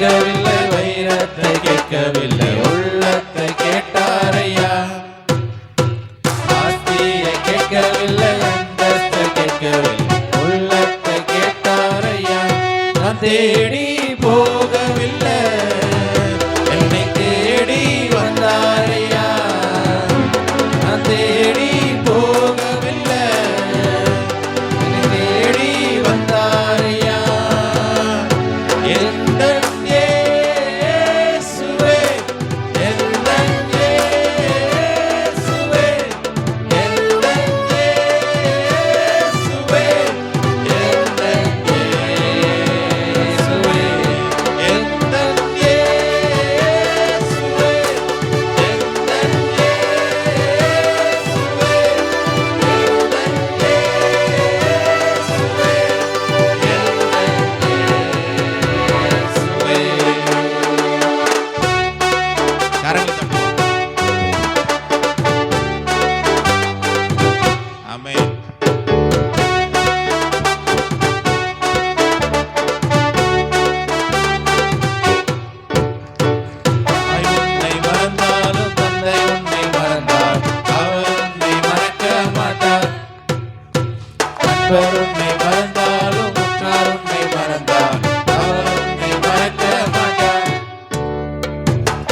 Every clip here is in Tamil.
கேட்கவில்லை, வைரத்தை கேட்கவில்லை, உள்ளத்தை கேட்டாரையா. ஆஸ்தியை கேட்கவில்லை, அந்தஸ்தை கேட்கவில்லை, உள்ளத்தை கேட்டாரையா. நான் தேடி போகவில்லை, என்னை தேடி வந்தாரையா. நான் தேடி போகவில்லை, என்னை தேடி வந்தாரையா. எந்தன் இயேசுவே, எந்தன் இயேசுவே, எந்தன் இயேசுவே, எந்தன் இயேசுவே, எந்தன் இயேசுவே, எந்தன் கரங்களை தட்டுவோம். ஆமென். தாய் உன்னை மறந்தாலும் தந்தை உன்னை மறந்தார், அவர் உன்னை மறக்க மாட்டார். நண்பர் உன்னை மறந்தாலும் உற்றார் உன்னை மறந்தார், அவர் உன்னை மறக்க மாட்டார்.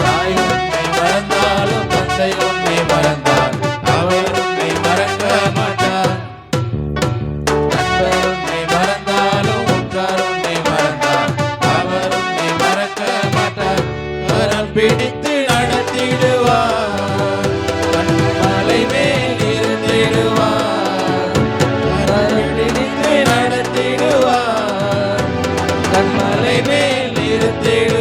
தாய் உன்னை மறந்தாலும் தந்தை உன்னை மறந்தார், அவர் உன்னை மறக்க மாட்டார். நண்பர் உன்னை மறந்தாலும் உற்றார் உன்னை மறந்தார், அவர் உன்னை மறக்க மாட்டார். கரம் பிடித்து நடத்திடுவார், கண்மலை மேல் இருந்திடுவார். கரம் பிடித்து நடத்திடுவார், கண்மலை மேல் இருந்திடுவார்.